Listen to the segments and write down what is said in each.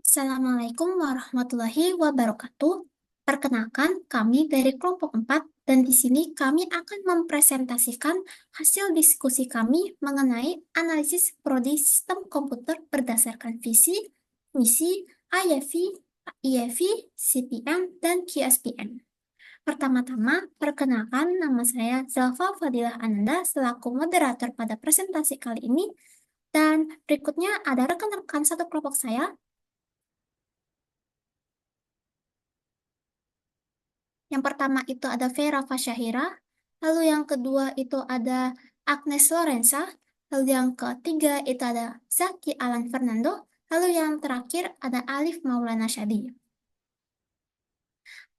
Assalamualaikum warahmatullahi wabarakatuh. Perkenalkan, kami dari kelompok 4 dan di sini kami akan mempresentasikan hasil diskusi kami mengenai analisis prodi sistem komputer berdasarkan visi, misi, IFV, IEV, CPM, dan QSPM. Pertama-tama, perkenalkan nama saya Zalfa Fadilah Ananda selaku moderator pada presentasi kali ini, dan berikutnya ada rekan-rekan satu kelompok saya. Yang pertama itu ada Vera Fasyahira, lalu yang kedua itu ada Agnes Lorenza, lalu yang ketiga itu ada Zaki Alan Fernando, lalu yang terakhir ada Alif Maulana Syadi.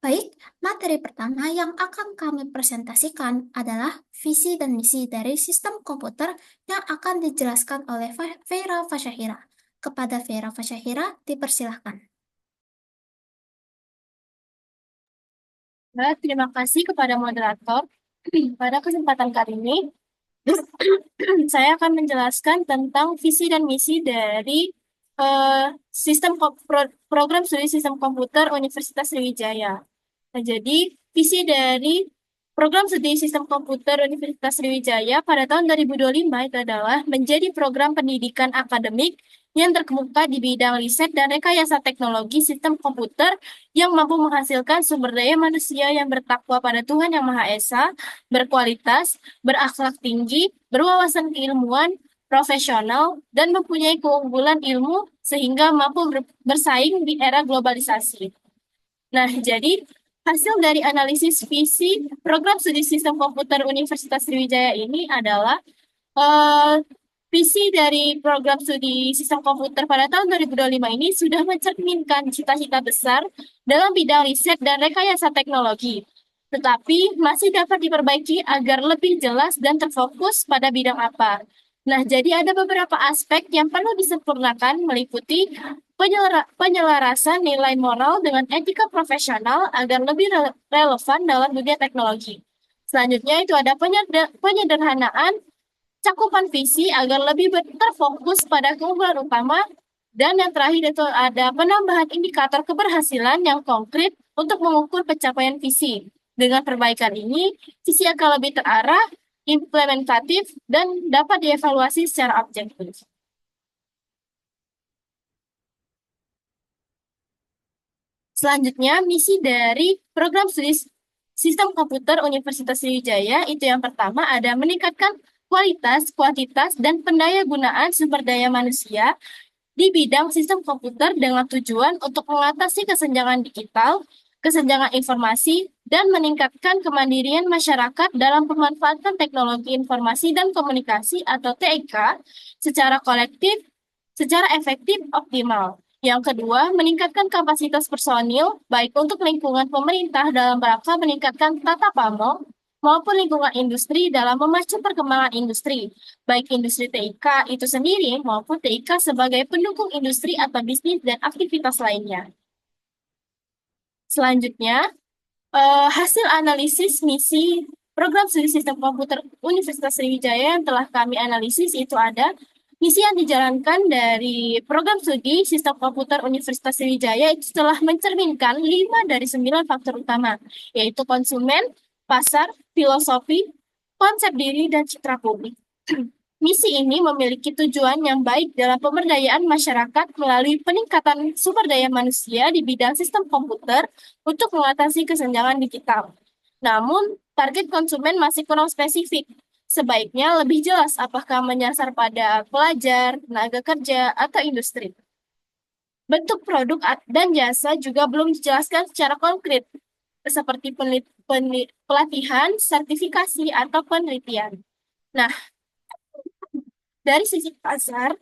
Baik, materi pertama yang akan kami presentasikan adalah visi dan misi dari sistem komputer yang akan dijelaskan oleh Vera Fasyahira. Kepada Vera Fasyahira, dipersilahkan. Terima kasih kepada moderator. Pada kesempatan kali ini, saya akan menjelaskan tentang visi dan misi dari program studi sistem komputer Universitas Sriwijaya. Nah, jadi visi dari program studi sistem komputer Universitas Sriwijaya pada tahun 2025 itu adalah menjadi program pendidikan akademik yang terkemuka di bidang riset dan rekayasa teknologi sistem komputer yang mampu menghasilkan sumber daya manusia yang bertakwa pada Tuhan Yang Maha Esa, berkualitas, berakhlak tinggi, berwawasan keilmuan, profesional, dan mempunyai keunggulan ilmu sehingga mampu bersaing di era globalisasi. Nah, jadi hasil dari analisis visi program studi sistem komputer Universitas Sriwijaya ini adalah eh, visi dari program studi sistem komputer pada tahun 2025 ini sudah mencerminkan cita-cita besar dalam bidang riset dan rekayasa teknologi, tetapi masih dapat diperbaiki agar lebih jelas dan terfokus pada bidang apa. Nah, jadi ada beberapa aspek yang perlu disempurnakan meliputi penyelarasan nilai moral dengan etika profesional agar lebih relevan dalam dunia teknologi. Selanjutnya itu ada penyederhanaan cakupan visi agar lebih terfokus pada keunggulan utama. Dan yang terakhir itu ada penambahan indikator keberhasilan yang konkret untuk mengukur pencapaian visi. Dengan perbaikan ini, visi akan lebih terarah, implementatif, dan dapat dievaluasi secara objektif. Selanjutnya, misi dari program studi sistem komputer Universitas Sriwijaya itu yang pertama ada meningkatkan kualitas, kuantitas, dan pendaya gunaan sumber daya manusia di bidang sistem komputer dengan tujuan untuk mengatasi kesenjangan digital, kesenjangan informasi, dan meningkatkan kemandirian masyarakat dalam pemanfaatan teknologi informasi dan komunikasi atau TIK secara kolektif, secara efektif, optimal. Yang kedua, meningkatkan kapasitas personil, baik untuk lingkungan pemerintah dalam rangka meningkatkan tata pamong, maupun lingkungan industri dalam memacu perkembangan industri, baik industri TIK itu sendiri maupun TIK sebagai pendukung industri atau bisnis dan aktivitas lainnya. Selanjutnya, hasil analisis misi program studi sistem komputer Universitas Sriwijaya yang telah kami analisis itu ada misi yang dijalankan dari program studi sistem komputer Universitas Sriwijaya itu telah mencerminkan 5 dari 9 faktor utama, yaitu konsumen, pasar, filosofi, konsep diri, dan citra publik. Misi ini memiliki tujuan yang baik dalam pemberdayaan masyarakat melalui peningkatan sumber daya manusia di bidang sistem komputer untuk mengatasi kesenjangan digital. Namun, target konsumen masih kurang spesifik. Sebaiknya lebih jelas apakah menyasar pada pelajar, tenaga kerja, atau industri. Bentuk produk dan jasa juga belum dijelaskan secara konkret, seperti pelatihan, sertifikasi, atau penelitian. Nah, dari sisi pasar,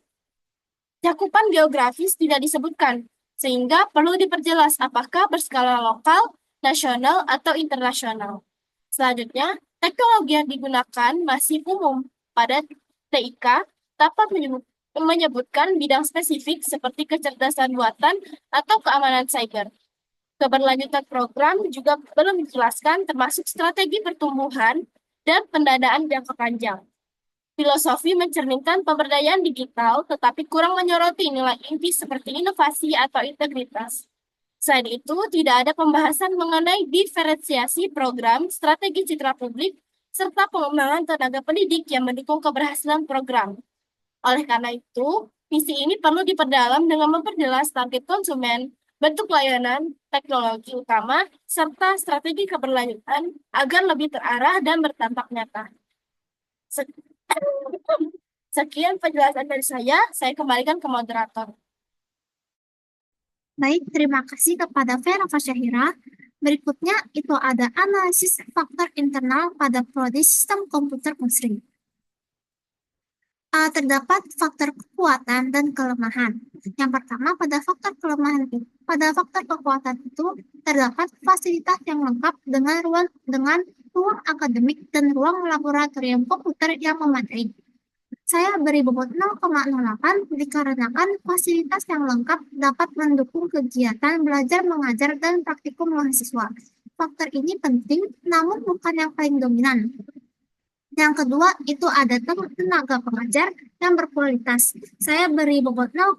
cakupan geografis tidak disebutkan, sehingga perlu diperjelas apakah berskala lokal, nasional, atau internasional. Selanjutnya, teknologi yang digunakan masih umum pada TIK tanpa menyebutkan bidang spesifik seperti kecerdasan buatan atau keamanan cyber. Keberlanjutan program juga belum dijelaskan termasuk strategi pertumbuhan dan pendanaan jangka panjang. Filosofi mencerminkan pemberdayaan digital, tetapi kurang menyoroti nilai inti seperti inovasi atau integritas. Selain itu, tidak ada pembahasan mengenai diferensiasi program, strategi citra publik, serta pengembangan tenaga pendidik yang mendukung keberhasilan program. Oleh karena itu, visi ini perlu diperdalam dengan memperjelas target konsumen, bentuk layanan, teknologi utama, serta strategi keberlanjutan agar lebih terarah dan berdampak nyata. Sekian penjelasan dari saya kembalikan ke moderator. Baik, terima kasih kepada Vera Fasyahira. Berikutnya itu ada analisis faktor internal pada prodi sistem komputer Unsri. Terdapat faktor kekuatan dan kelemahan. Yang pertama, pada faktor kekuatan itu terdapat fasilitas yang lengkap dengan ruang akademik dan ruang laboratorium komputer yang memadai. Saya beri bobot 0,08 dikarenakan fasilitas yang lengkap dapat mendukung kegiatan belajar mengajar dan praktikum mahasiswa. Faktor ini penting, namun bukan yang paling dominan. Yang kedua, itu ada tenaga pengajar yang berkualitas. Saya beri bobot 0,1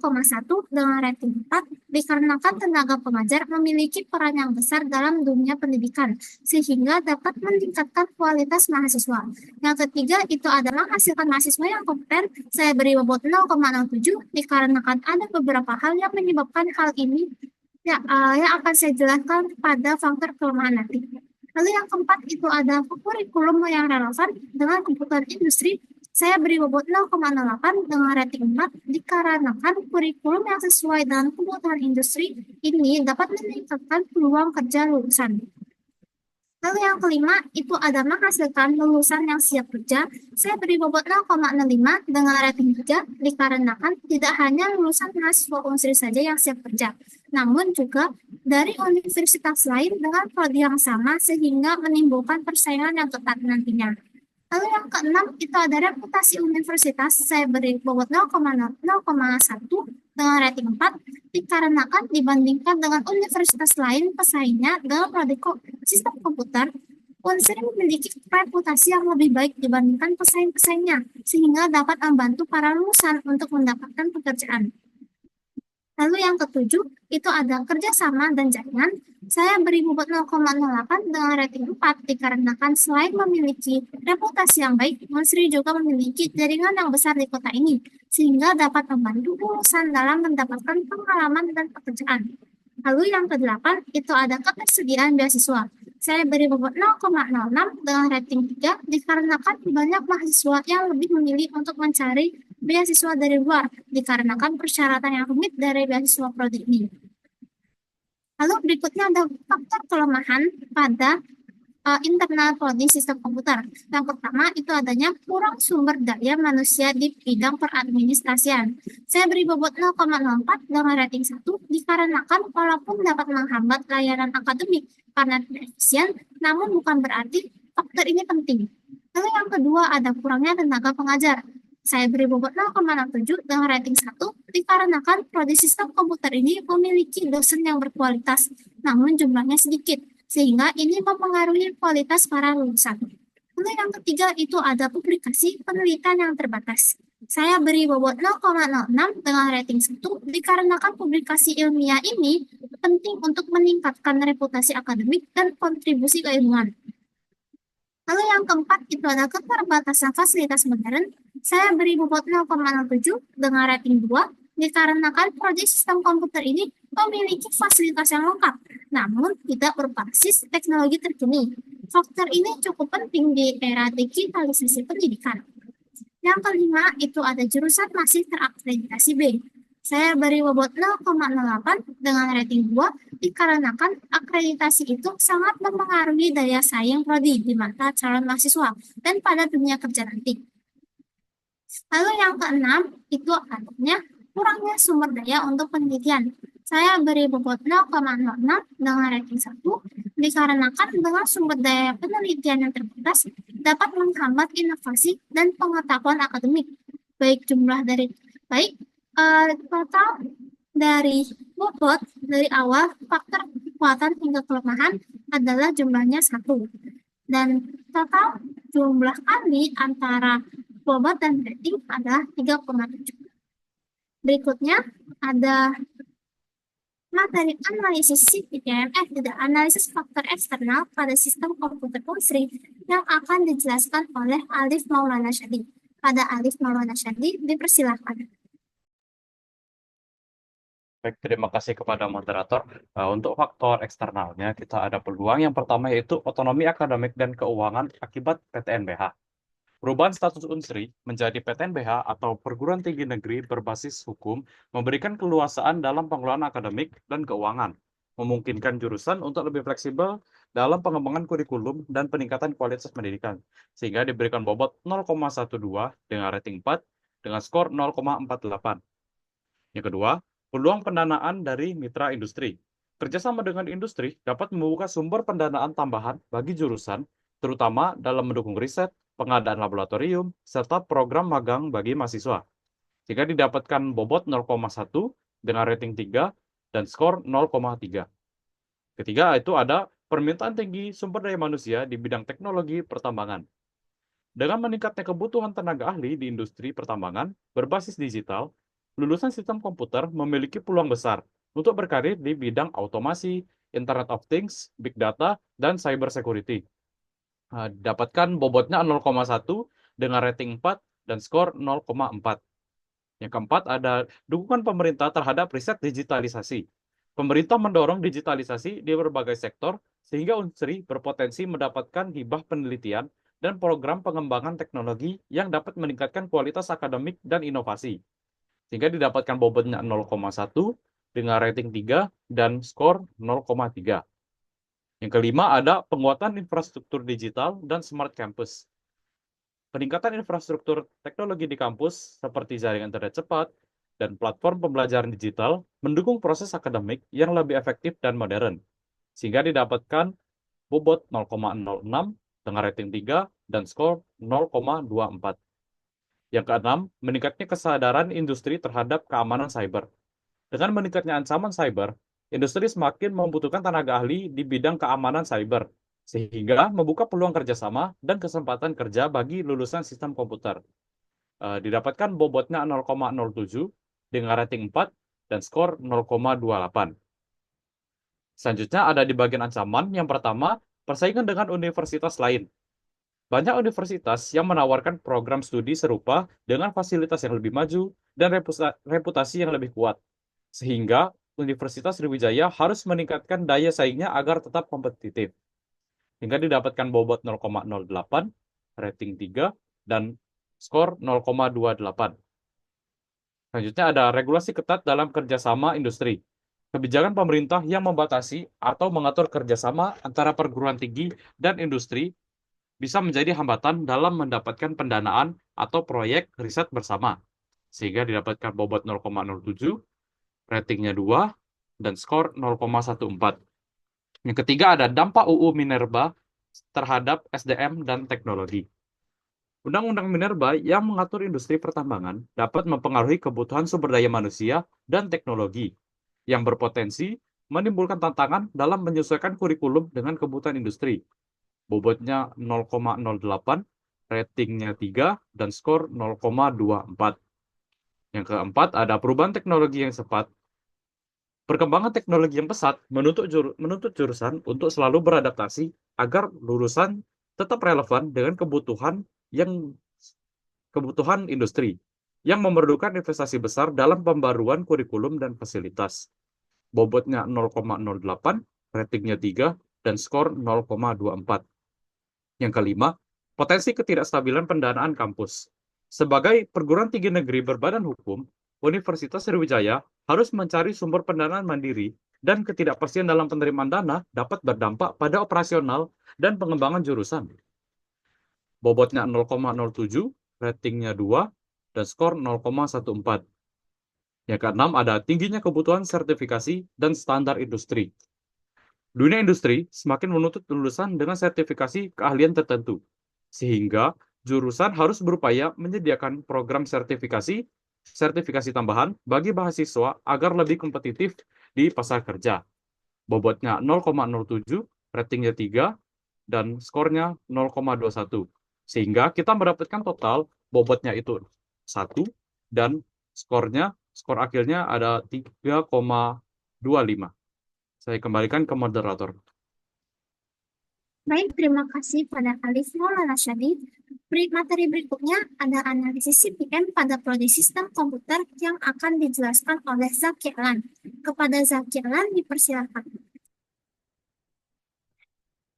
dengan rating 4 dikarenakan tenaga pengajar memiliki peran yang besar dalam dunia pendidikan, sehingga dapat meningkatkan kualitas mahasiswa. Yang ketiga, itu adalah menghasilkan mahasiswa yang kompeten. Saya beri bobot 0,07 dikarenakan ada beberapa hal yang menyebabkan hal ini yang akan saya jelaskan pada faktor kelemahan nanti. Lalu yang keempat itu ada kurikulum yang relevan dengan kebutuhan industri. Saya beri bobot 0,08 dengan rating 4 dikarenakan kurikulum yang sesuai dengan kebutuhan industri ini dapat meningkatkan peluang kerja lulusan. Lalu yang kelima itu ada menghasilkan lulusan yang siap kerja. Saya beri bobot 0,05 dengan rating 3 dikarenakan tidak hanya lulusan mahasiswa Unsri saja yang siap kerja, namun juga dari universitas lain dengan prodi yang sama sehingga menimbulkan persaingan yang ketat nantinya. Lalu yang keenam itu ada reputasi universitas. Saya beri bobot 0,1 dengan rating 4 dikarenakan dibandingkan dengan universitas lain pesaingnya dalam prodi sistem komputer, Unsri memiliki reputasi yang lebih baik dibandingkan pesaing-pesaingnya, sehingga dapat membantu para lulusan untuk mendapatkan pekerjaan. Lalu yang ketujuh, itu ada kerjasama dan jaringan. Saya beri bobot 0,08 dengan rating 4 dikarenakan selain memiliki reputasi yang baik, Unsri juga memiliki jaringan yang besar di kota ini, sehingga dapat membantu lulusan dalam mendapatkan pengalaman dan pekerjaan. Lalu yang kedelapan, itu ada ketersediaan beasiswa. Saya beri bobot 0,06 dengan rating 3 dikarenakan banyak mahasiswa yang lebih memilih untuk mencari beasiswa dari luar dikarenakan persyaratan yang rumit dari beasiswa prodi ini. Lalu berikutnya ada faktor kelemahan pada internal prodi sistem komputer. Yang pertama itu adanya kurang sumber daya manusia di bidang peradministrasian. Saya beri bobot 0,04 dengan rating 1 dikarenakan walaupun dapat menghambat layanan akademik karena tidak efisien, namun bukan berarti faktor ini penting. Lalu yang kedua ada kurangnya tenaga pengajar. Saya beri bobot 0,67 dengan rating 1 dikarenakan prodi sistem komputer ini memiliki dosen yang berkualitas, namun jumlahnya sedikit, sehingga ini mempengaruhi kualitas para lulusan. Lalu yang ketiga itu ada publikasi penelitian yang terbatas. Saya beri bobot 0,06 dengan rating 1 dikarenakan publikasi ilmiah ini penting untuk meningkatkan reputasi akademik dan kontribusi keilmuan. Lalu yang keempat itu ada keterbatasan fasilitas modern. Saya beri bobot 0,07 dengan rating 2 dikarenakan prodi sistem komputer ini memiliki fasilitas yang lengkap, namun tidak berbasis teknologi terkini. Faktor ini cukup penting di era digitalisasi pendidikan. Yang kelima itu ada jurusan masih terakreditasi B. Saya beri bobot 0,08 dengan rating 2 dikarenakan akreditasi itu sangat mempengaruhi daya saing prodi di mata calon mahasiswa dan pada dunia kerja nanti. Lalu yang keenam itu adanya kurangnya sumber daya untuk penelitian. Saya beri bobot 0,06 dengan rating 1 dikarenakan dengan sumber daya penelitian yang terbatas dapat menghambat inovasi dan pengetahuan akademik. Total dari bobot dari awal faktor kekuatan hingga kelemahan adalah jumlahnya 1. Dan total jumlah kali antara bobot dan rating adalah 3,7. Berikutnya ada materi analisis CPMF dan analisis faktor eksternal pada sistem komputer unsri yang akan dijelaskan oleh Alif Maulana Syadi. Pada Alif Maulana Syadi, dipersilakan. Baik, terima kasih kepada moderator. Untuk faktor eksternalnya, kita ada peluang. Yang pertama yaitu otonomi akademik dan keuangan akibat PTNBH. Perubahan status Unsri menjadi PTNBH atau perguruan tinggi negeri berbasis hukum memberikan keluasaan dalam pengelolaan akademik dan keuangan, memungkinkan jurusan untuk lebih fleksibel dalam pengembangan kurikulum dan peningkatan kualitas pendidikan, sehingga diberikan bobot 0,12 dengan rating 4 dengan skor 0,48. Yang kedua, peluang pendanaan dari mitra industri. Kerjasama dengan industri dapat membuka sumber pendanaan tambahan bagi jurusan, terutama dalam mendukung riset, pengadaan laboratorium, serta program magang bagi mahasiswa. Jika didapatkan bobot 0,1 dengan rating 3 dan skor 0,3. Ketiga, itu ada permintaan tinggi sumber daya manusia di bidang teknologi pertambangan. Dengan meningkatnya kebutuhan tenaga ahli di industri pertambangan berbasis digital, lulusan sistem komputer memiliki peluang besar untuk berkarir di bidang otomasi, Internet of Things, Big Data, dan Cyber Security. Dapatkan bobotnya 0,1 dengan rating 4 dan skor 0,4. Yang keempat ada dukungan pemerintah terhadap riset digitalisasi. Pemerintah mendorong digitalisasi di berbagai sektor sehingga Unsri berpotensi mendapatkan hibah penelitian dan program pengembangan teknologi yang dapat meningkatkan kualitas akademik dan inovasi. Sehingga didapatkan bobotnya 0,1 dengan rating 3 dan skor 0,3. Yang kelima ada penguatan infrastruktur digital dan smart campus. Peningkatan infrastruktur teknologi di kampus seperti jaringan internet cepat dan platform pembelajaran digital mendukung proses akademik yang lebih efektif dan modern, sehingga didapatkan bobot 0,06 dengan rating 3 dan skor 0,24. Yang keenam, meningkatnya kesadaran industri terhadap keamanan cyber. Dengan meningkatnya ancaman cyber, industri semakin membutuhkan tenaga ahli di bidang keamanan cyber, sehingga membuka peluang kerjasama dan kesempatan kerja bagi lulusan sistem komputer. Didapatkan bobotnya 0,07 dengan rating 4 dan skor 0,28. Selanjutnya ada di bagian ancaman. Yang pertama, persaingan dengan universitas lain. Banyak universitas yang menawarkan program studi serupa dengan fasilitas yang lebih maju dan reputasi yang lebih kuat. Sehingga Universitas Sriwijaya harus meningkatkan daya saingnya agar tetap kompetitif. Hingga didapatkan bobot 0,08, rating 3, dan skor 0,28. Selanjutnya ada regulasi ketat dalam kerjasama industri. Kebijakan pemerintah yang membatasi atau mengatur kerjasama antara perguruan tinggi dan industri bisa menjadi hambatan dalam mendapatkan pendanaan atau proyek riset bersama. Sehingga didapatkan bobot 0,07, ratingnya 2, dan skor 0,14. Yang ketiga ada dampak UU Minerba terhadap SDM dan teknologi. Undang-Undang Minerba yang mengatur industri pertambangan dapat mempengaruhi kebutuhan sumber daya manusia dan teknologi yang berpotensi menimbulkan tantangan dalam menyesuaikan kurikulum dengan kebutuhan industri. Bobotnya 0,08, ratingnya 3, dan skor 0,24. Yang keempat, ada perubahan teknologi yang cepat. Perkembangan teknologi yang pesat menuntut jurusan untuk selalu beradaptasi agar lulusan tetap relevan dengan kebutuhan industri yang memerlukan investasi besar dalam pembaruan kurikulum dan fasilitas. Bobotnya 0,08, ratingnya 3, dan skor 0,24. Yang kelima, potensi ketidakstabilan pendanaan kampus. Sebagai perguruan tinggi negeri berbadan hukum, Universitas Sriwijaya harus mencari sumber pendanaan mandiri dan ketidakpastian dalam penerimaan dana dapat berdampak pada operasional dan pengembangan jurusan. Bobotnya 0,07, ratingnya 2, dan skor 0,14. Yang keenam ada tingginya kebutuhan sertifikasi dan standar industri. Dunia industri semakin menuntut lulusan dengan sertifikasi keahlian tertentu, sehingga jurusan harus berupaya menyediakan program sertifikasi tambahan bagi mahasiswa agar lebih kompetitif di pasar kerja. Bobotnya 0,07, ratingnya 3, dan skornya 0,21. Sehingga kita mendapatkan total bobotnya itu 1, dan skor akhirnya ada 3,25. Saya kembalikan ke moderator. Baik, terima kasih pada Alif Maulana Syadi. Materi berikutnya ada analisis CPM pada prodi sistem komputer yang akan dijelaskan oleh Zaki Alan. Kepada Zaki Alan dipersilakan.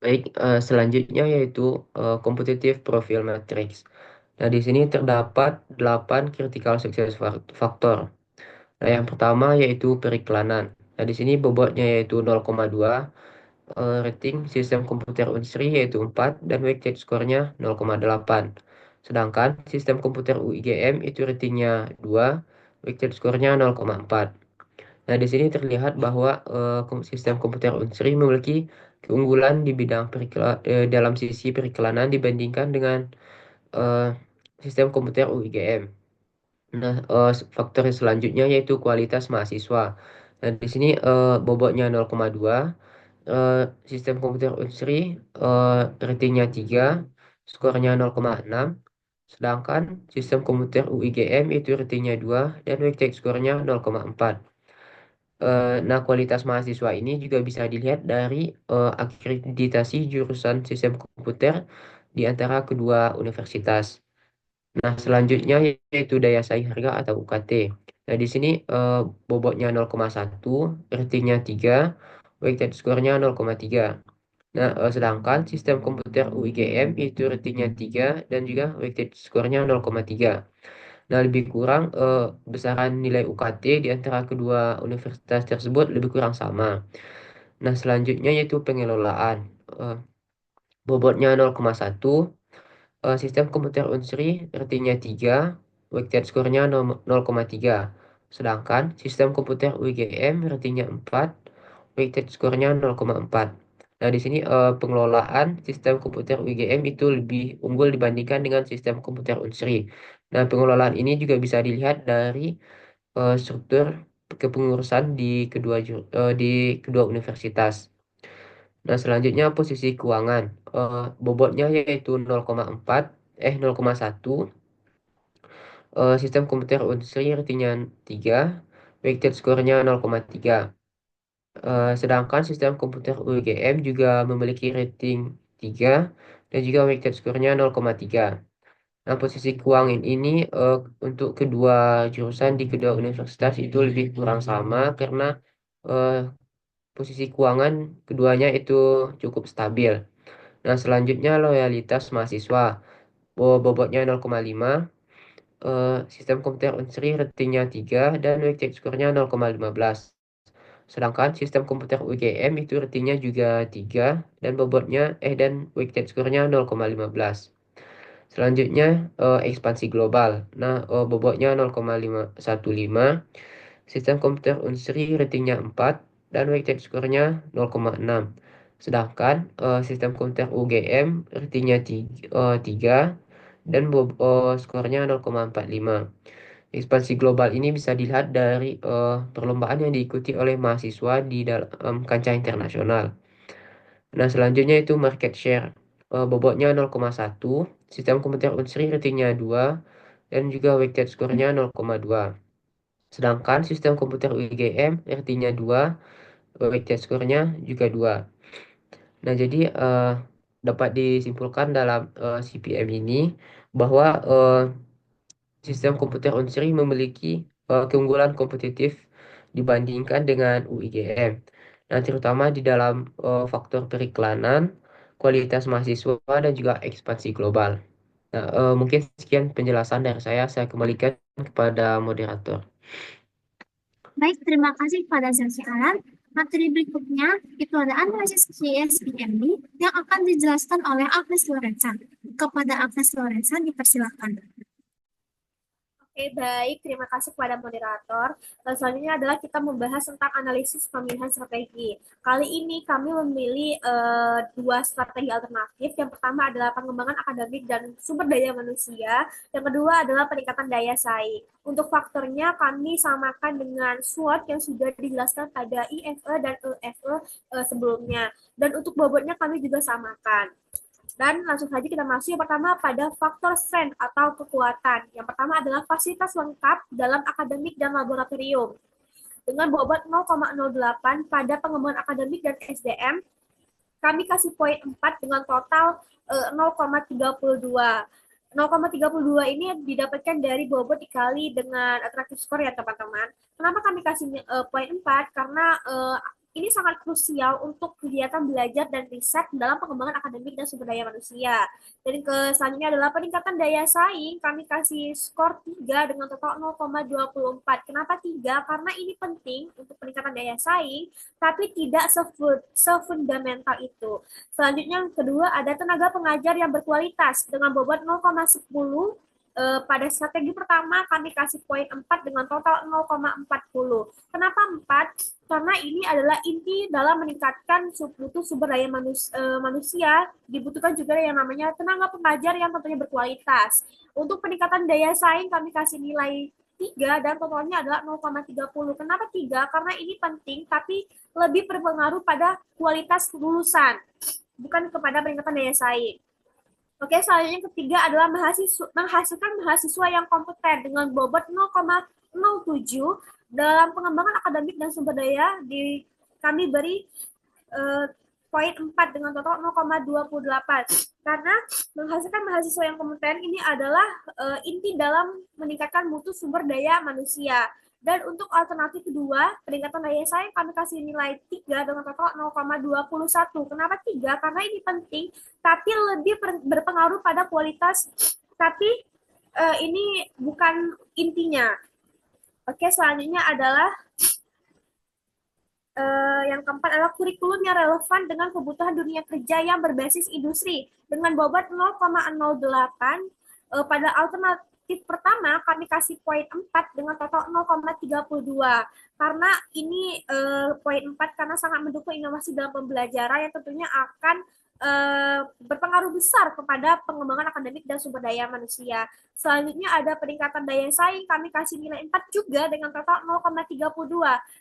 Baik, selanjutnya yaitu competitive profile matrix. Nah, di sini terdapat 8 critical success factor. Nah, yang pertama yaitu periklanan. Nah, di sini bobotnya yaitu 0,2, rating sistem komputer Unsri yaitu 4, dan weighted score-nya 0,8. Sedangkan sistem komputer UIGM itu ratingnya 2, weighted score-nya 0,4. Nah, di sini terlihat bahwa sistem komputer Unsri memiliki keunggulan di bidang dalam sisi periklanan dibandingkan dengan eh, sistem komputer UIGM. Nah, faktor selanjutnya yaitu kualitas mahasiswa. Nah, di sini bobotnya 0,2, sistem komputer Unsri ratingnya 3, skornya 0,6. Sedangkan sistem komputer UIGM itu ratingnya 2 dan weighted skornya 0,4. Nah, kualitas mahasiswa ini juga bisa dilihat dari akreditasi jurusan sistem komputer di antara kedua universitas. Nah, selanjutnya yaitu daya saing harga atau UKT. Nah, di sini bobotnya 0,1, ratingnya 3, weighted score-nya 0,3. Nah, sedangkan sistem komputer UIGM itu ratingnya 3 dan juga weighted score-nya 0,3. Nah, lebih kurang besaran nilai UKT di antara kedua universitas tersebut lebih kurang sama. Nah, selanjutnya yaitu pengelolaan. Eh, Bobotnya 0,1, sistem komputer Unsri ratingnya 3, weighted score-nya 0,3. Sedangkan sistem komputer UIGM ratingnya 4, weighted score-nya 0,4. Nah, di sini pengelolaan sistem komputer UIGM itu lebih unggul dibandingkan dengan sistem komputer Unsri. Nah, pengelolaan ini juga bisa dilihat dari struktur kepengurusan di kedua universitas. Nah, selanjutnya posisi keuangan. Bobotnya yaitu 0,1, sistem komputer Unsri ratingnya 3, weighted score-nya 0,3. Sedangkan sistem komputer UGM juga memiliki rating 3 dan juga weighted score-nya 0,3. Nah, posisi keuangan ini untuk kedua jurusan di kedua universitas itu lebih kurang sama karena eh, posisi keuangan keduanya itu cukup stabil. Nah, selanjutnya loyalitas mahasiswa. Bobotnya 0,5, sistem komputer Unsri ratingnya 3 dan weighted score-nya 0,15. Sedangkan sistem komputer UGM itu ratingnya juga 3 dan dan weighted score-nya 0,15. Selanjutnya ekspansi global. Nah, bobotnya 0,515, sistem komputer Unsri ratingnya 4 dan weighted score-nya 0,6. Sedangkan sistem komputer UGM ratingnya 3 dan skornya 0,45. Ekspansi global ini bisa dilihat dari perlombaan yang diikuti oleh mahasiswa di dalam kancah internasional. Nah, selanjutnya itu market share. Bobotnya 0,1, sistem komputer Unsri ratingnya 2 dan juga weighted score-nya 0,2. Sedangkan sistem komputer UGM ratingnya 2, weighted score-nya juga 2. Nah, jadi dapat disimpulkan dalam CPM ini bahwa sistem komputer Unsri memiliki keunggulan kompetitif dibandingkan dengan UIGM. Nah, terutama di dalam faktor periklanan, kualitas mahasiswa, dan juga ekspansi global. Nah, mungkin sekian penjelasan dari saya kembalikan kepada moderator. Baik, terima kasih pada Zaki Alan. Materi berikutnya itu ada analisis CSPMB yang akan dijelaskan oleh Agnes Lorenza. Kepada Agnes Lorenza dipersilakan. Oke, baik. Terima kasih kepada moderator. Selanjutnya adalah kita membahas tentang analisis pemilihan strategi. Kali ini kami memilih dua strategi alternatif. Yang pertama adalah pengembangan akademik dan sumber daya manusia. Yang kedua adalah peningkatan daya saing. Untuk faktornya kami samakan dengan SWOT yang sudah dijelaskan pada IFE dan EFE sebelumnya. Dan untuk bobotnya kami juga samakan. Dan langsung saja kita masuk yang pertama pada faktor strength atau kekuatan. Yang pertama adalah fasilitas lengkap dalam akademik dan laboratorium. Dengan bobot 0,08 pada pengembangan akademik dan SDM, kami kasih poin 4 dengan total 0,32. 0,32 ini didapatkan dari bobot dikali dengan attractive score ya teman-teman. Kenapa kami kasih poin 4? Karena ini sangat krusial untuk kegiatan belajar dan riset dalam pengembangan akademik dan sumber daya manusia. Dan selanjutnya adalah peningkatan daya saing, kami kasih skor 3 dengan total 0,24. Kenapa 3? Karena ini penting untuk peningkatan daya saing, tapi tidak sefundamental itu. Selanjutnya yang kedua ada tenaga pengajar yang berkualitas dengan bobot 0,10. Pada strategi pertama kami kasih poin 4 dengan total 0,40. Kenapa 4? Karena ini adalah inti dalam meningkatkan mutu sumber daya manusia. Dibutuhkan juga yang namanya tenaga pengajar yang tentunya berkualitas. Untuk peningkatan daya saing kami kasih nilai 3 dan totalnya adalah 0,30. Kenapa 3? Karena ini penting tapi lebih berpengaruh pada kualitas lulusan, bukan kepada peningkatan daya saing. Oke, selanjutnya yang ketiga adalah menghasilkan mahasiswa yang kompeten dengan bobot 0,07 dalam pengembangan akademik dan sumber daya. Kami beri poin 4 dengan total 0,28. Karena menghasilkan mahasiswa yang kompeten ini adalah inti dalam meningkatkan mutu sumber daya manusia. Dan untuk alternatif kedua, peningkatan daya saing kami kasih nilai 3 dengan total 0,21. Kenapa 3? Karena ini penting, tapi lebih berpengaruh pada kualitas, tapi ini bukan intinya. Oke, selanjutnya adalah yang keempat adalah kurikulum yang relevan dengan kebutuhan dunia kerja yang berbasis industri. Dengan bobot 0,08, pada alternatif pertama kami kasih poin 4 dengan total 0,32. Karena ini poin 4 karena sangat mendukung inovasi dalam pembelajaran yang tentunya akan berpengaruh besar kepada pengembangan akademik dan sumber daya manusia. Selanjutnya ada peningkatan daya saing, kami kasih nilai 4 juga dengan total 0,32.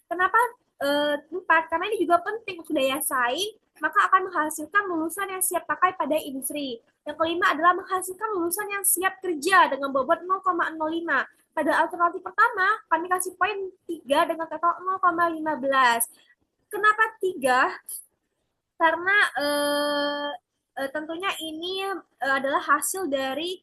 Kenapa 4? Karena ini juga penting untuk daya saing, maka akan menghasilkan lulusan yang siap pakai pada industri. Yang kelima adalah menghasilkan lulusan yang siap kerja dengan bobot 0,05. Pada alternatif pertama, kami kasih poin 3 dengan total 0,15. Kenapa 3? Karena tentunya ini adalah hasil dari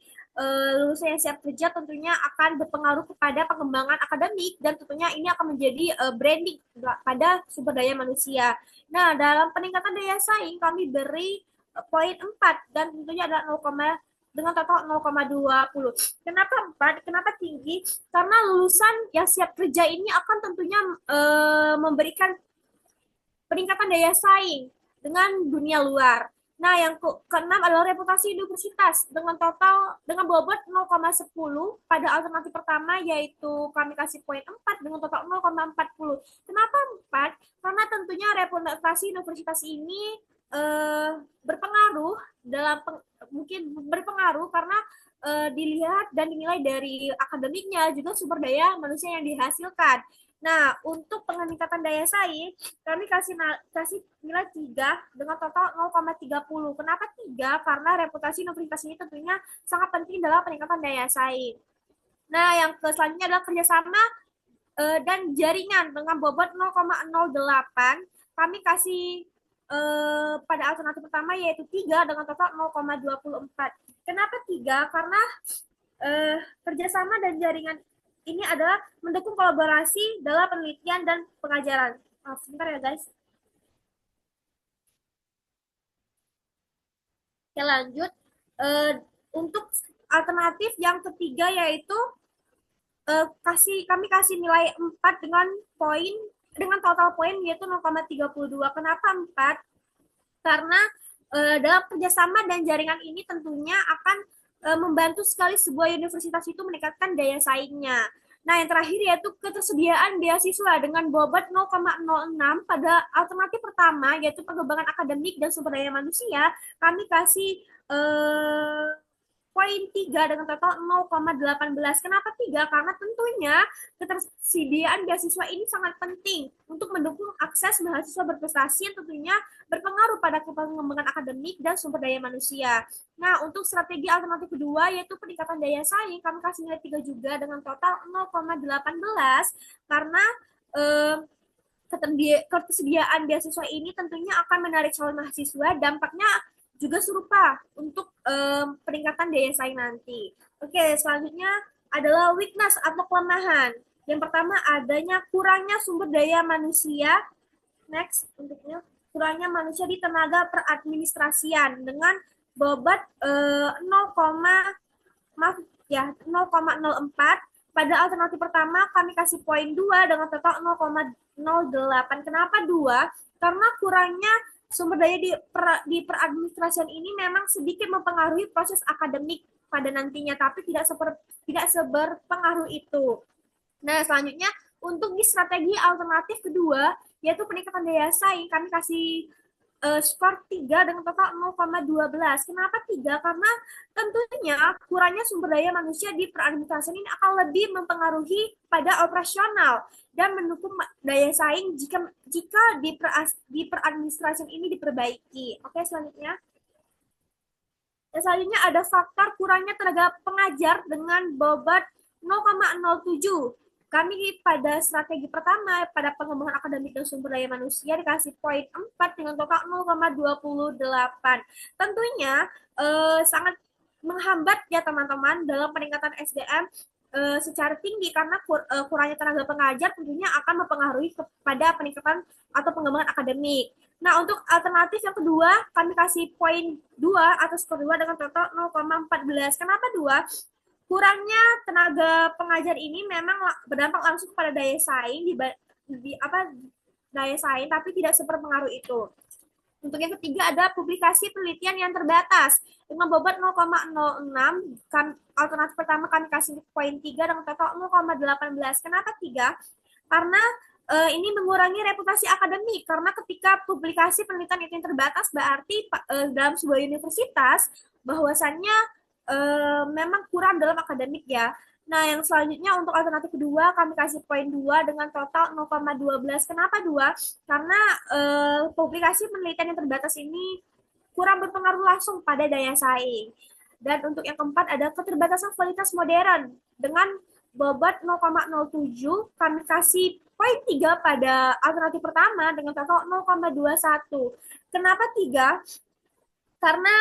lulusan yang siap kerja tentunya akan berpengaruh kepada pengembangan akademik dan tentunya ini akan menjadi branding pada sumber daya manusia. Nah, dalam peningkatan daya saing kami beri poin 4 dan tentunya ada dengan total 0,20. Kenapa 4? Kenapa tinggi? Karena lulusan yang siap kerja ini akan tentunya memberikan peningkatan daya saing dengan dunia luar. Nah, yang keenam adalah reputasi universitas dengan bobot 0,10 pada alternatif pertama, yaitu kami kasih poin 4 dengan total 0,40. Kenapa 4? Karena tentunya reputasi universitas ini berpengaruh mungkin berpengaruh karena dilihat dan dinilai dari akademiknya juga sumber daya manusia yang dihasilkan. Nah, untuk peningkatan daya saing, kami kasih nilai 3 dengan total 0,30. Kenapa 3? Karena reputasi universitas ini tentunya sangat penting dalam peningkatan daya saing. Nah, yang selanjutnya adalah kerjasama dan jaringan dengan bobot 0,08. Kami kasih pada alternatif pertama yaitu 3 dengan total 0,24. Kenapa 3? Karena kerjasama dan jaringan ini adalah mendukung kolaborasi dalam penelitian dan pengajaran. Sebentar ya guys. Oke, lanjut. Untuk alternatif yang ketiga yaitu kami kasih nilai 4 dengan total poin yaitu 0,32. Kenapa 4? Karena dalam kerjasama dan jaringan ini tentunya akan membantu sekali sebuah universitas itu meningkatkan daya saingnya. Nah, yang terakhir yaitu ketersediaan beasiswa dengan bobot 0,06 pada alternatif pertama yaitu pengembangan akademik dan sumber daya manusia, kami kasih poin 3 dengan total 0,18. Kenapa 3? Karena tentunya ketersediaan beasiswa ini sangat penting untuk mendukung akses mahasiswa berprestasi yang tentunya berpengaruh pada pengembangan akademik dan sumber daya manusia. Nah, untuk strategi alternatif kedua yaitu peningkatan daya saing, kami kasih nilai 3 juga dengan total 0,18 karena ketersediaan beasiswa ini tentunya akan menarik calon mahasiswa, dampaknya juga serupa untuk peningkatan daya saing nanti. Oke, selanjutnya adalah weakness atau kelemahan. Yang pertama adanya kurangnya sumber daya manusia. Next, untuknya kurangnya manusia di tenaga peradministrasian dengan bobot 0,04. Pada alternatif pertama kami kasih poin 2 dengan total 0,08. Kenapa 2? Karena kurangnya sumber daya di peradministrasian ini memang sedikit mempengaruhi proses akademik pada nantinya, tapi tidak seberpengaruh itu. Nah, selanjutnya untuk di strategi alternatif kedua, yaitu peningkatan daya saing, kami kasih skor 3 dengan total 0,12. Kenapa 3? Karena tentunya kurangnya sumber daya manusia di peradministrasian ini akan lebih mempengaruhi pada operasional dan mendukung daya saing jika di peradministrasian ini diperbaiki. Oke, selanjutnya. Dan selanjutnya ada faktor kurangnya tenaga pengajar dengan bobot 0,07. Kami pada strategi pertama pada pengembangan akademik dan sumber daya manusia dikasih poin 4 dengan total 0,28. Tentunya sangat menghambat ya teman-teman dalam peningkatan SDM secara tinggi karena kurangnya tenaga pengajar tentunya akan mempengaruhi kepada peningkatan atau pengembangan akademik. Nah, untuk alternatif yang kedua, kami kasih poin 2 atau skor 2 dengan total 0,14. Kenapa 2? Kurangnya tenaga pengajar ini memang berdampak langsung pada daya saing daya saing, tapi tidak seberpengaruh itu. Untuk yang ketiga ada publikasi penelitian yang terbatas dengan bobot 0,06. Alternatif pertama kami kasih poin 3 dengan total 0,18. Kenapa 3? Karena ini mengurangi reputasi akademik karena ketika publikasi penelitian itu yang terbatas berarti dalam sebuah universitas bahwasannya memang kurang dalam akademik ya. Nah, yang selanjutnya untuk alternatif kedua kami kasih poin 2 dengan total 0,12. Kenapa 2? Karena publikasi penelitian yang terbatas ini kurang berpengaruh langsung pada daya saing. Dan untuk yang keempat ada keterbatasan kualitas modern dengan bobot 0,07. Kami kasih poin 3 pada alternatif pertama dengan total 0,21. Kenapa 3? Karena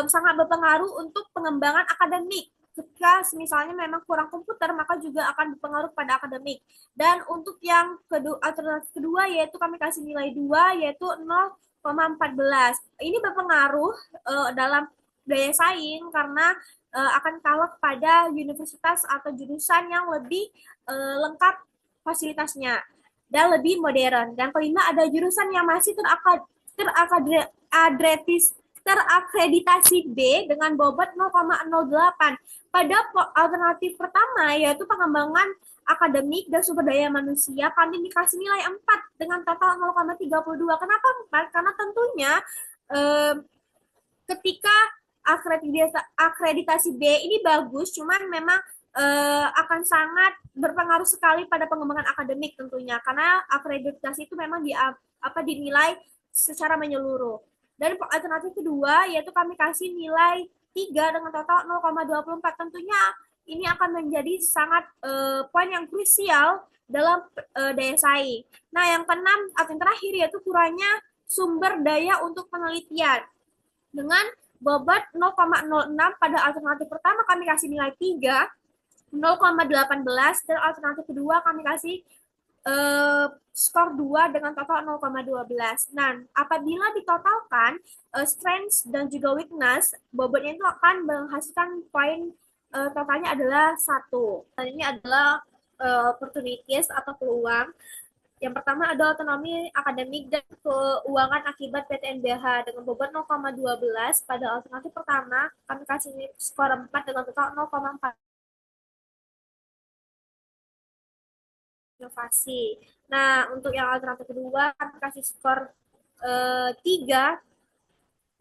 sangat berpengaruh untuk pengembangan akademik. Jika misalnya memang kurang komputer, maka juga akan berpengaruh pada akademik. Dan untuk yang alternatif kedua, yaitu kami kasih nilai 2, yaitu 0,14. Ini berpengaruh dalam daya saing karena akan kalah pada universitas atau jurusan yang lebih lengkap fasilitasnya dan lebih modern. Dan kelima ada jurusan yang masih terakreditasi B dengan bobot 0,08. Pada alternatif pertama yaitu pengembangan akademik dan sumber daya manusia kami dikasih nilai 4 dengan total 0,32. Kenapa 4? Karena tentunya ketika akreditasi B ini bagus, cuman memang akan sangat berpengaruh sekali pada pengembangan akademik tentunya karena akreditasi itu memang dinilai secara menyeluruh. Dan alternatif kedua yaitu kami kasih nilai 3 dengan total 0,24. Tentunya ini akan menjadi sangat poin yang krusial dalam daya saing. Nah, yang keenam atau yang terakhir yaitu kurangnya sumber daya untuk penelitian. Dengan bobot 0,06 pada alternatif pertama kami kasih nilai 3, 0,18 dan alternatif kedua kami kasih skor 2 dengan total 0,12. Nah, apabila ditotalkan strength dan juga weakness, bobotnya itu akan menghasilkan poin totalnya adalah 1. Dan ini adalah opportunities atau peluang. Yang pertama ada otonomi akademik dan keuangan akibat PTNBH dengan bobot 0,12. Pada alternatif pertama, kami kasih skor 4 dengan total 0,4. Inovasi. Nah, untuk yang alternatif kedua, kami kasih skor 3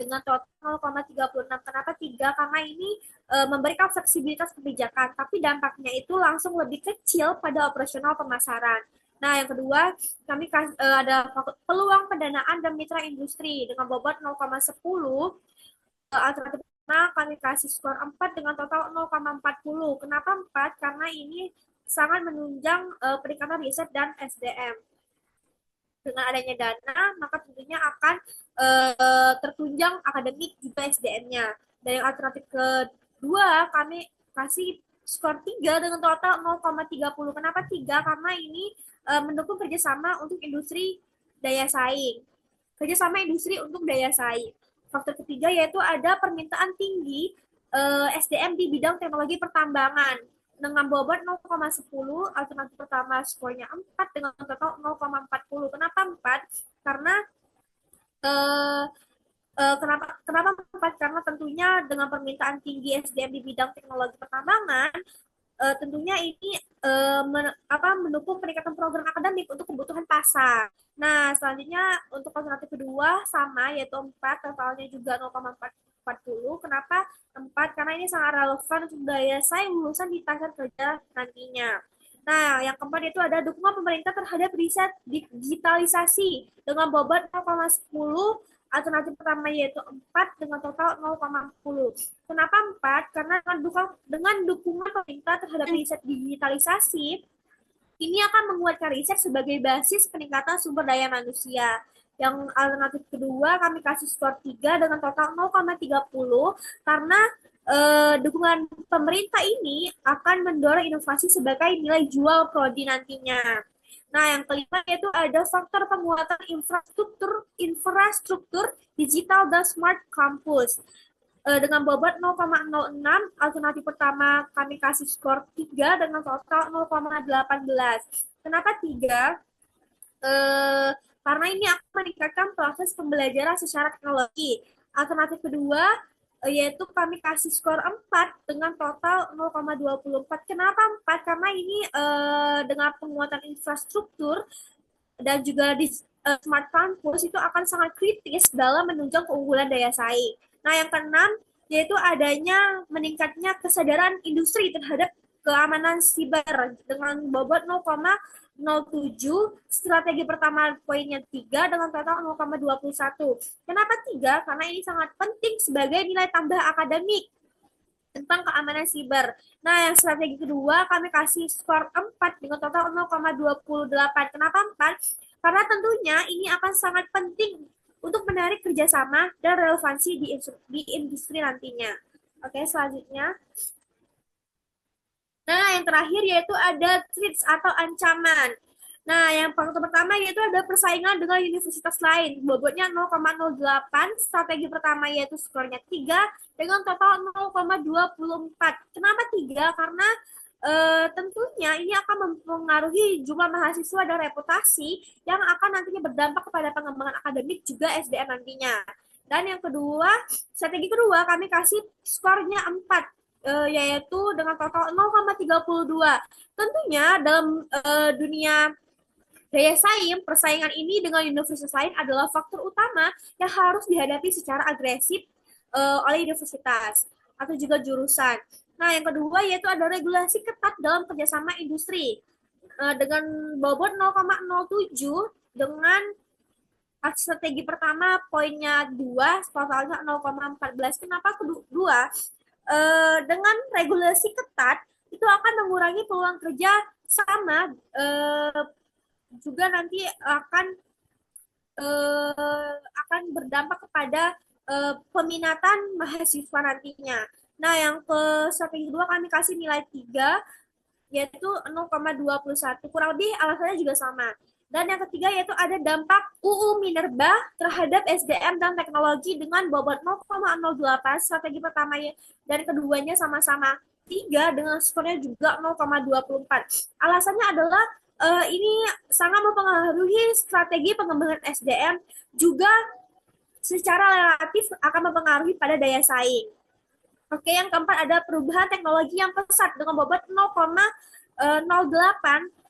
dengan total 0,36. Kenapa 3? Karena ini memberikan fleksibilitas kebijakan, tapi dampaknya itu langsung lebih kecil pada operasional pemasaran. Nah, yang kedua, kami ada peluang pendanaan dan mitra industri dengan bobot 0,10. Alternatif pertama kami kasih skor 4 dengan total 0,40. Kenapa 4? Karena ini sangat menunjang peningkatan riset dan SDM. Dengan adanya dana, maka tentunya akan tertunjang akademik juga SDM-nya. Dan yang alternatif kedua, kami kasih skor 3 dengan total 0,30. Kenapa 3? Karena ini mendukung kerjasama untuk industri daya saing. Kerjasama industri untuk daya saing. Faktor ketiga yaitu ada permintaan tinggi SDM di bidang teknologi pertambangan dengan bobot 0,10. Alternatif pertama skornya 4 dengan total 0,40. Kenapa 4? Karena kenapa 4? Karena tentunya dengan permintaan tinggi SDM di bidang teknologi pertambangan, tentunya ini mendukung peningkatan program akademik untuk kebutuhan pasar. Nah, selanjutnya untuk alternatif kedua sama, yaitu 4, totalnya juga 0,40. Kenapa 4? Karena ini sangat relevan untuk daya saing lulusan di pasar kerja nantinya. Nah, yang keempat itu ada dukungan pemerintah terhadap riset digitalisasi dengan bobot 0,10. Alternatif pertama yaitu 4 dengan total 0,10. Kenapa 4? Karena dengan dukungan pemerintah terhadap riset digitalisasi, ini akan menguatkan riset sebagai basis peningkatan sumber daya manusia. Yang alternatif kedua kami kasih skor 3 dengan total 0,30 karena dukungan pemerintah ini akan mendorong inovasi sebagai nilai jual prodi nantinya. Nah, yang kelima yaitu ada faktor penguatan infrastruktur digital dan smart campus. Dengan bobot 0,06, alternatif pertama kami kasih skor 3 dengan total 0,18. Kenapa 3? Karena ini akan meningkatkan proses pembelajaran secara teknologi. Alternatif kedua yaitu kami kasih skor 4 dengan total 0,24. Kenapa 4? Karena ini dengan penguatan infrastruktur dan juga di smart campus itu akan sangat kritis dalam menunjang keunggulan daya saing. Nah, yang keenam yaitu adanya meningkatnya kesadaran industri terhadap keamanan siber dengan bobot 0,07. Strategi pertama poinnya 3 dengan total 0,21. Kenapa 3? Karena ini sangat penting sebagai nilai tambah akademik tentang keamanan siber. Nah, yang strategi kedua kami kasih skor 4 dengan total 0,28. Kenapa 4? Karena tentunya ini akan sangat penting untuk menarik kerjasama dan relevansi di industri nantinya. Oke, selanjutnya. Nah, yang terakhir yaitu ada threats atau ancaman. Nah, yang faktor pertama yaitu ada persaingan dengan universitas lain. Bobotnya 0,08. Strategi pertama yaitu skornya 3 dengan total 0,24. Kenapa 3? Karena tentunya ini akan mempengaruhi jumlah mahasiswa dan reputasi yang akan nantinya berdampak kepada pengembangan akademik juga SDM nantinya. Dan yang kedua, strategi kedua kami kasih skornya 4. Yaitu dengan total 0,32. Tentunya dalam dunia daya saing, persaingan ini dengan universitas lain adalah faktor utama yang harus dihadapi secara agresif oleh universitas atau juga jurusan. Nah, yang kedua yaitu ada regulasi ketat dalam kerjasama industri dengan bobot 0,07 dengan strategi pertama poinnya 2, totalnya 0,14. Kenapa kedua? Dengan regulasi ketat itu akan mengurangi peluang kerja sama juga nanti akan berdampak kepada peminatan mahasiswa nantinya. Nah, yang ke strategi kedua kami kasih nilai 3 yaitu 0,21. Kurang lebih alasannya juga sama. Dan yang ketiga yaitu ada dampak UU Minerba terhadap SDM dan teknologi dengan bobot 0,08. Strategi pertama dan keduanya sama-sama 3 dengan skornya juga 0,24. Alasannya adalah ini sangat mempengaruhi strategi pengembangan SDM juga secara relatif akan mempengaruhi pada daya saing. Oke, yang keempat ada perubahan teknologi yang pesat dengan bobot 0,08.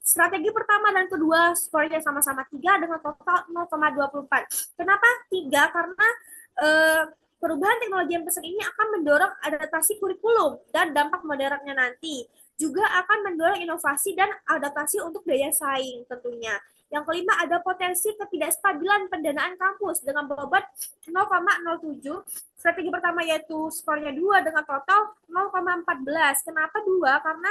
Strategi pertama dan kedua skornya sama-sama 3 dengan total 0,24. Kenapa 3? Karena eh, perubahan teknologi yang pesat ini akan mendorong adaptasi kurikulum dan dampak modernnya nanti. Juga akan mendorong inovasi dan adaptasi untuk daya saing tentunya. Yang kelima, ada potensi ketidakstabilan pendanaan kampus dengan bobot 0,07. Strategi pertama yaitu skornya 2 dengan total 0,14. Kenapa 2? Karena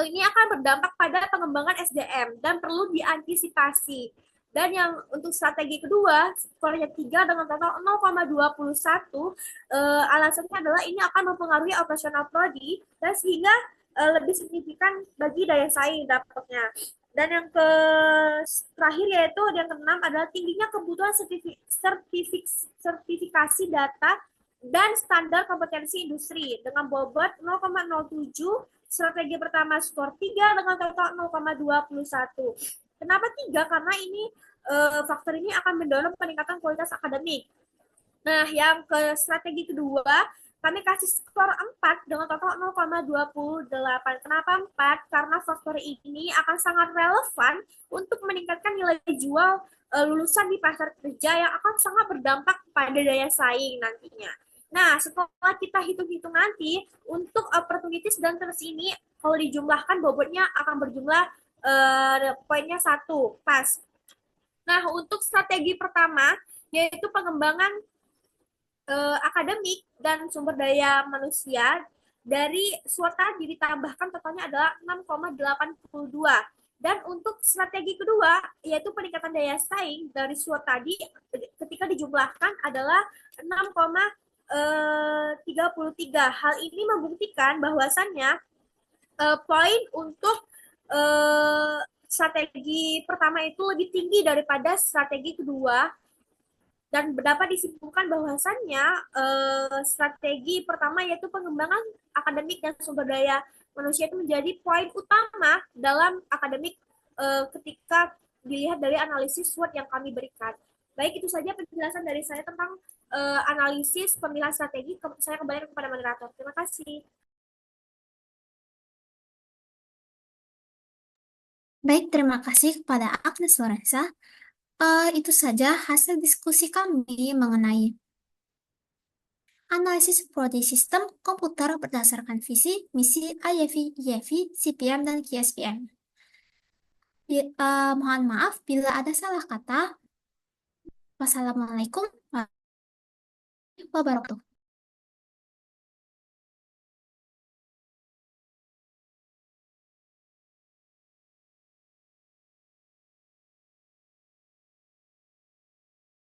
ini akan berdampak pada pengembangan SDM dan perlu diantisipasi. Dan yang untuk strategi kedua, skornya 3 dengan total 0,21, alasannya adalah ini akan mempengaruhi operasional prodi dan sehingga lebih signifikan bagi daya saing dampaknya. Dan yang terakhir yaitu yang keenam adalah tingginya kebutuhan sertifikasi data dan standar kompetensi industri dengan bobot 0,07. Strategi pertama skor 3 dengan total 0,21. Kenapa 3? Karena ini faktor ini akan mendorong peningkatan kualitas akademik. Nah, yang ke strategi kedua, kami kasih skor 4 dengan total 0,28. Kenapa 4? Karena faktor ini akan sangat relevan untuk meningkatkan nilai jual lulusan di pasar kerja yang akan sangat berdampak pada daya saing nantinya. Nah, setelah kita hitung-hitung nanti, untuk opportunities dan terus ini, kalau dijumlahkan bobotnya akan berjumlah poinnya 1, pas. Nah, untuk strategi pertama, yaitu pengembangan akademik dan sumber daya manusia, dari SWOT tadi ditambahkan totalnya adalah 6,82. Dan untuk strategi kedua, yaitu peningkatan daya saing dari SWOT tadi, ketika dijumlahkan adalah 6,33. Hal ini membuktikan bahwasannya poin untuk strategi pertama itu lebih tinggi daripada strategi kedua, dan dapat disimpulkan bahwasannya strategi pertama yaitu pengembangan akademik dan sumber daya manusia itu menjadi poin utama dalam akademik ketika dilihat dari analisis SWOT yang kami berikan. Baik, itu saja penjelasan dari saya tentang analisis pemilihan strategi. Saya kembali kepada moderator. Terima kasih. Baik, terima kasih kepada Agnes Lorenza. Itu saja hasil diskusi kami mengenai analisis prodi sistem komputer berdasarkan visi, misi, IEV, IEV, CPM, dan QSPM. Mohon maaf bila ada salah kata. Wassalamualaikum warahmatullahi wabarakatuh.